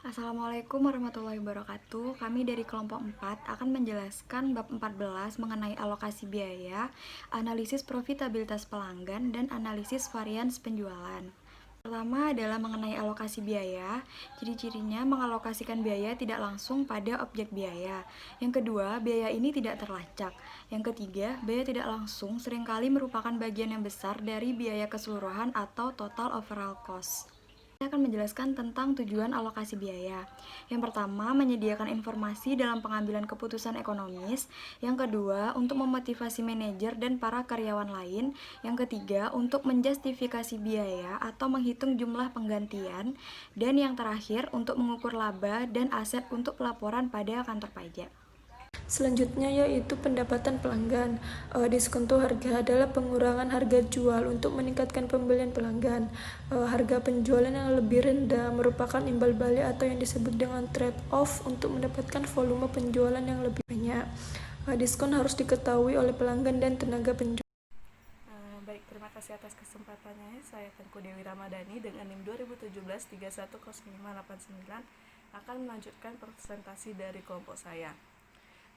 Assalamualaikum warahmatullahi wabarakatuh. Kami dari kelompok 4 akan menjelaskan bab 14 mengenai alokasi biaya, analisis profitabilitas pelanggan, dan analisis varians penjualan. Pertama adalah mengenai alokasi biaya. Ciri-cirinya mengalokasikan biaya tidak langsung pada objek biaya. Yang kedua, biaya ini tidak terlacak. Yang ketiga, biaya tidak langsung seringkali merupakan bagian yang besar dari biaya keseluruhan atau total overall cost. Saya akan menjelaskan tentang tujuan alokasi biaya. Yang pertama, menyediakan informasi dalam pengambilan keputusan ekonomis. Yang kedua, untuk memotivasi manajer dan para karyawan lain. Yang ketiga, untuk menjustifikasi biaya atau menghitung jumlah penggantian. Dan yang terakhir, untuk mengukur laba dan aset untuk pelaporan pada kantor pajak. Selanjutnya yaitu pendapatan pelanggan. Diskonto harga adalah pengurangan harga jual untuk meningkatkan pembelian pelanggan. Harga penjualan yang lebih rendah merupakan imbal balik atau yang disebut dengan trade-off untuk mendapatkan volume penjualan yang lebih banyak. Diskon harus diketahui oleh pelanggan dan tenaga penjual. Baik, terima kasih atas kesempatannya. Saya Tengku Dewi Ramadhani dengan NIM 2017-310589 akan melanjutkan presentasi dari kelompok saya.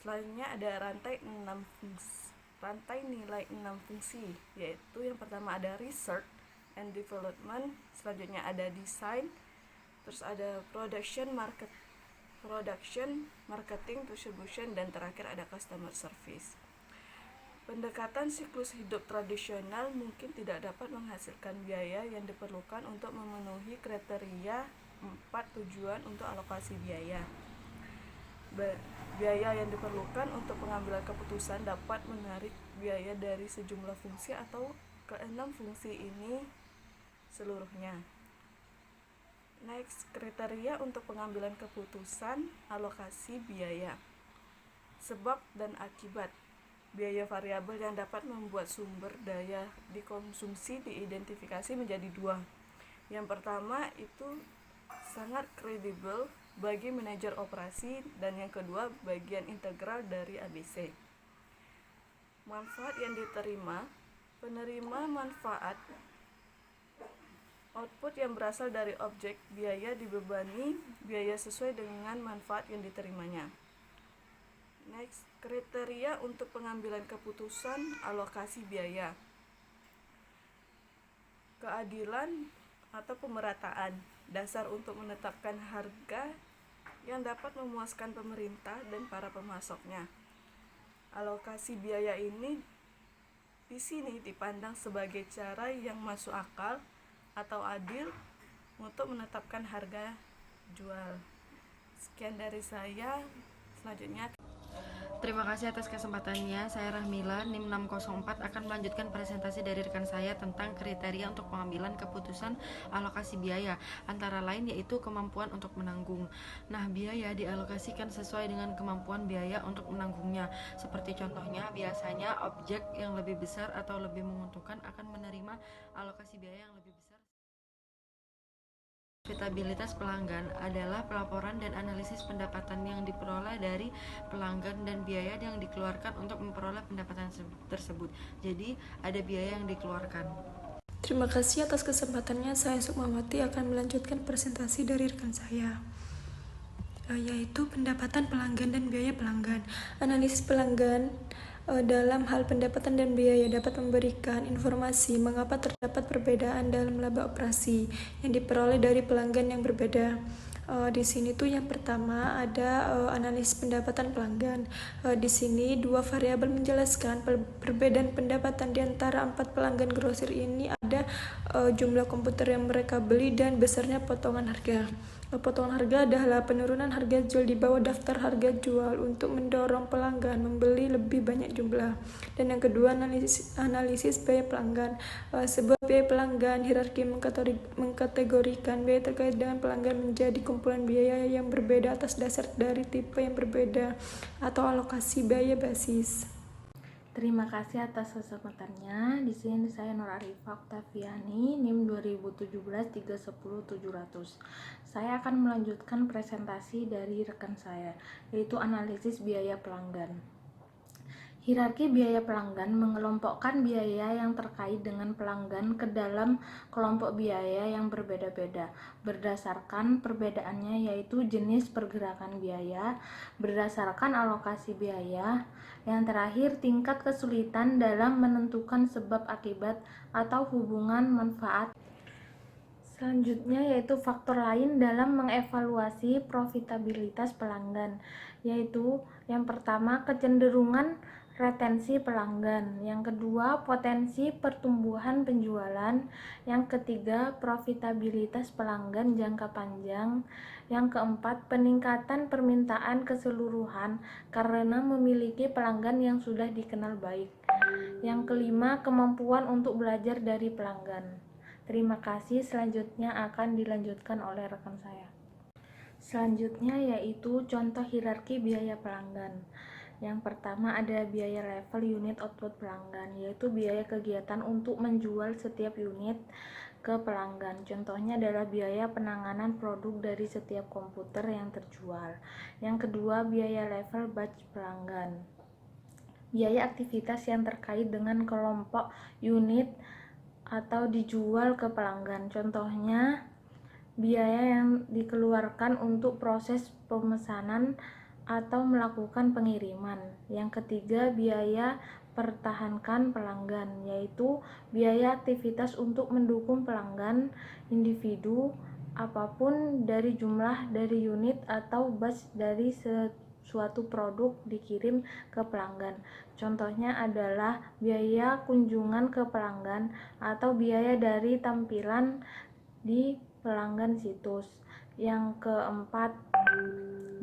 Selanjutnya ada rantai nilai 6 fungsi, yaitu yang pertama ada research and development, selanjutnya ada design, terus ada production, marketing, distribution, dan terakhir ada customer service. Pendekatan siklus hidup tradisional mungkin tidak dapat menghasilkan biaya yang diperlukan untuk memenuhi kriteria 4 tujuan untuk alokasi biaya. Biaya yang diperlukan untuk pengambilan keputusan dapat menarik biaya dari sejumlah fungsi atau ke-6 fungsi ini seluruhnya. Next, kriteria untuk pengambilan keputusan alokasi biaya. Sebab dan akibat. Biaya variabel yang dapat membuat sumber daya dikonsumsi diidentifikasi menjadi dua. Yang pertama itu sangat kredibel bagi manajer operasi, dan yang kedua bagian integral dari ABC. Manfaat yang diterima. Penerima manfaat output yang berasal dari objek biaya dibebani biaya sesuai dengan manfaat yang diterimanya. Next, kriteria untuk pengambilan keputusan alokasi biaya. Keadilan atau pemerataan, dasar untuk menetapkan harga yang dapat memuaskan pemerintah dan para pemasoknya. Alokasi biaya ini di sini dipandang sebagai cara yang masuk akal atau adil untuk menetapkan harga jual. Sekian dari saya. Selanjutnya, Terima kasih atas kesempatannya. Saya Rahmila, NIM 604 akan melanjutkan presentasi dari rekan saya tentang kriteria untuk pengambilan keputusan alokasi biaya, antara lain yaitu kemampuan untuk menanggung. Nah, biaya dialokasikan sesuai dengan kemampuan biaya untuk menanggungnya. Seperti contohnya, biasanya objek yang lebih besar atau lebih menguntungkan akan menerima alokasi biaya yang lebih besar. Profitabilitas pelanggan adalah pelaporan dan analisis pendapatan yang diperoleh dari pelanggan dan biaya yang dikeluarkan untuk memperoleh pendapatan tersebut. Jadi, ada biaya yang dikeluarkan. Terima kasih atas kesempatannya. Saya Sukmawati akan melanjutkan presentasi dari rekan saya, yaitu pendapatan pelanggan dan biaya pelanggan. Analisis pelanggan dalam hal pendapatan dan biaya dapat memberikan informasi mengapa terdapat perbedaan dalam laba operasi yang diperoleh dari pelanggan yang berbeda. Di sini tuh yang pertama ada analisis pendapatan pelanggan. Di sini dua variabel menjelaskan perbedaan pendapatan di antara 4 pelanggan grosir ini ada jumlah komputer yang mereka beli dan besarnya potongan harga. Potongan harga adalah penurunan harga jual di bawah daftar harga jual untuk mendorong pelanggan membeli lebih banyak jumlah. Dan yang kedua, analisis biaya pelanggan. Sebuah biaya pelanggan hierarki mengkategorikan biaya terkait dengan pelanggan menjadi kumpulan biaya yang berbeda atas dasar dari tipe yang berbeda atau alokasi biaya basis. Terima kasih atas kesempatannya. Di sini saya Nur Arifah Oktaviani, NIM 2017-310-700. Saya akan melanjutkan presentasi dari rekan saya, yaitu analisis biaya pelanggan. Hierarki biaya pelanggan mengelompokkan biaya yang terkait dengan pelanggan ke dalam kelompok biaya yang berbeda-beda berdasarkan perbedaannya, yaitu jenis pergerakan biaya, berdasarkan alokasi biaya, yang terakhir tingkat kesulitan dalam menentukan sebab akibat atau hubungan manfaat. Selanjutnya yaitu faktor lain dalam mengevaluasi profitabilitas pelanggan, yaitu yang pertama kecenderungan retensi pelanggan, yang kedua potensi pertumbuhan penjualan, yang ketiga profitabilitas pelanggan jangka panjang, yang keempat peningkatan permintaan keseluruhan karena memiliki pelanggan yang sudah dikenal baik, yang kelima kemampuan untuk belajar dari pelanggan. Terima kasih, selanjutnya akan dilanjutkan oleh rekan saya. Selanjutnya yaitu contoh hierarki biaya pelanggan. Yang pertama ada biaya level unit output pelanggan, yaitu biaya kegiatan untuk menjual setiap unit ke pelanggan. Contohnya adalah biaya penanganan produk dari setiap komputer yang terjual. Yang kedua, biaya level batch pelanggan. Biaya aktivitas yang terkait dengan kelompok unit atau dijual ke pelanggan. Contohnya, biaya yang dikeluarkan untuk proses pemesanan atau melakukan pengiriman. Yang ketiga, biaya pertahankan pelanggan, yaitu biaya aktivitas untuk mendukung pelanggan individu apapun dari jumlah dari unit atau batch dari suatu produk dikirim ke pelanggan. Contohnya adalah biaya kunjungan ke pelanggan atau biaya dari tampilan di pelanggan situs. Yang keempat,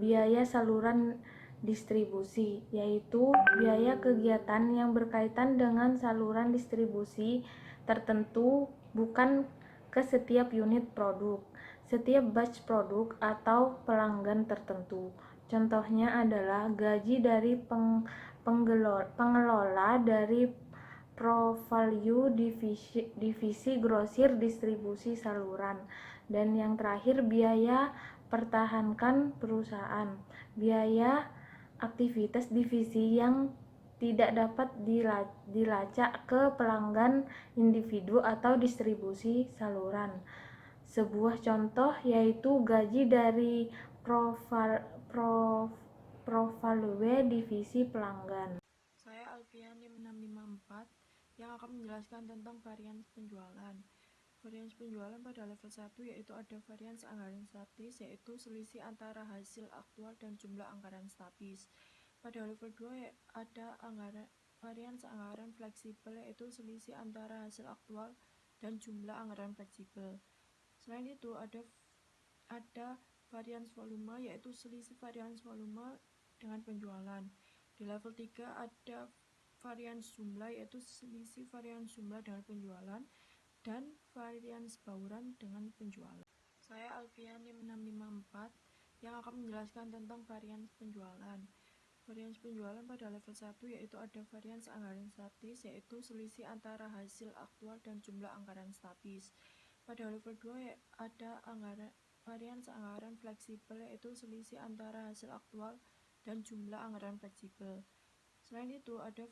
biaya saluran distribusi, yaitu biaya kegiatan yang berkaitan dengan saluran distribusi tertentu, bukan ke setiap unit produk, setiap batch produk atau pelanggan tertentu. Contohnya adalah gaji dari pengelola dari Pro-Value divisi grosir distribusi saluran. Dan yang terakhir, biaya pertahankan perusahaan, biaya aktivitas divisi yang tidak dapat dilacak ke pelanggan individu atau distribusi saluran. Sebuah contoh yaitu gaji dari Pro-Value divisi pelanggan. Saya Alfian NIM 654 yang akan menjelaskan tentang varians penjualan. Varians penjualan pada level 1 yaitu ada varians anggaran statis, yaitu selisih antara hasil aktual dan jumlah anggaran statis. Pada level 2 ada varians anggaran fleksibel, yaitu selisih antara hasil aktual dan jumlah anggaran fleksibel. Selain itu ada varians volume, yaitu selisih varians volume dengan penjualan. Di level 3 ada varians jumlah, yaitu selisih varians jumlah dengan penjualan, dan varians bauran dengan penjualan. Saya Alfian NIM 654 yang akan menjelaskan tentang varians penjualan. Varians penjualan pada level 1 yaitu ada varians anggaran statis, yaitu selisih antara hasil aktual dan jumlah anggaran statis. Pada level 2 ada varians anggaran fleksibel, yaitu selisih antara hasil aktual dan jumlah anggaran fleksibel. Selain itu ada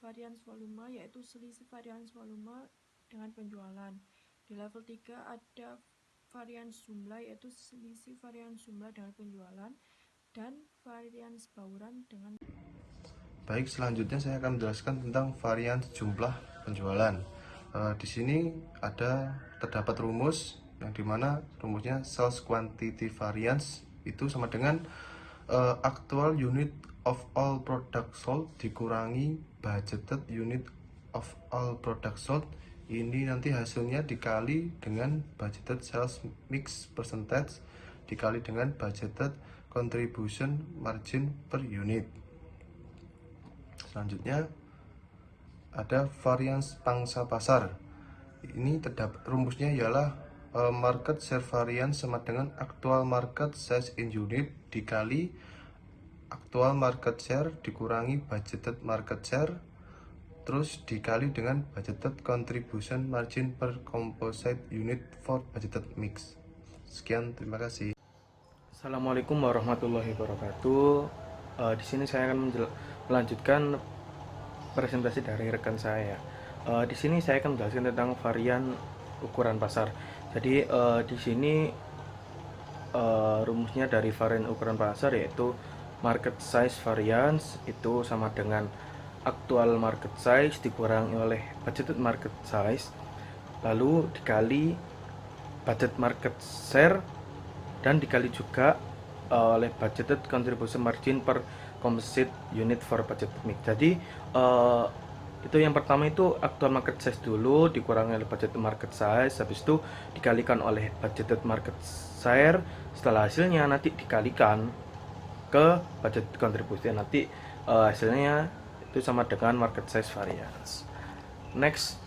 varians volume, yaitu selisih varians volume dengan penjualan. Di level 3 ada varians jumlah, yaitu selisih varians jumlah dengan penjualan, dan varians bauran dengan. Baik, selanjutnya saya akan menjelaskan tentang varians jumlah penjualan. Di sini terdapat rumus yang dimana rumusnya sales quantity variance itu sama dengan actual unit of all product sold dikurangi budgeted unit of all product sold. Ini nanti hasilnya dikali dengan budgeted sales mix percentage dikali dengan budgeted contribution margin per unit. Selanjutnya ada varians pangsa pasar. Ini terdapat rumusnya ialah market share variance sama dengan actual market size in unit dikali actual market share dikurangi budgeted market share terus dikali dengan budgeted contribution margin per composite unit for budgeted mix. Sekian, terima kasih. Assalamualaikum warahmatullahi wabarakatuh. Di sini saya akan melanjutkan presentasi dari rekan saya. Di sini saya akan menjelaskan tentang varian ukuran pasar. Jadi di sini rumusnya dari varian ukuran pasar yaitu market size variance itu sama dengan actual market size dikurangi oleh budgeted market size lalu dikali budget market share dan dikali juga oleh budgeted contribution margin per composite unit for budget mix. Jadi itu yang pertama itu actual market size dulu dikurangi oleh budgeted market size, habis itu dikalikan oleh budgeted market share, setelah hasilnya nanti dikalikan ke budget contribution, nanti hasilnya itu sama dengan market size variance. Next,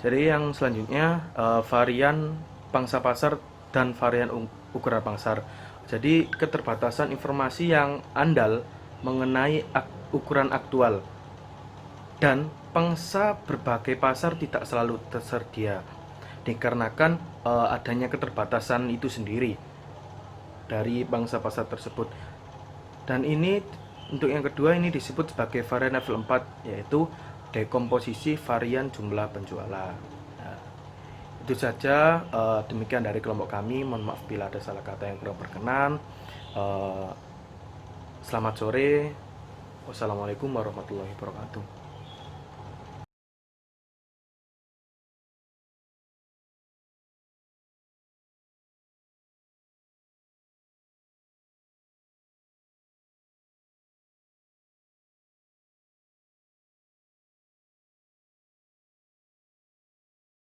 jadi yang selanjutnya varian pangsa pasar dan varian ukuran pasar. Jadi keterbatasan informasi yang andal mengenai ukuran aktual dan pangsa berbagai pasar tidak selalu tersedia dikarenakan adanya keterbatasan itu sendiri dari pangsa pasar tersebut. Dan ini untuk yang kedua ini disebut sebagai varian level 4 yaitu dekomposisi varian jumlah penjualan. Nah, itu saja demikian dari kelompok kami. Mohon maaf bila ada salah kata yang kurang berkenan. Selamat sore. Wassalamualaikum warahmatullahi wabarakatuh.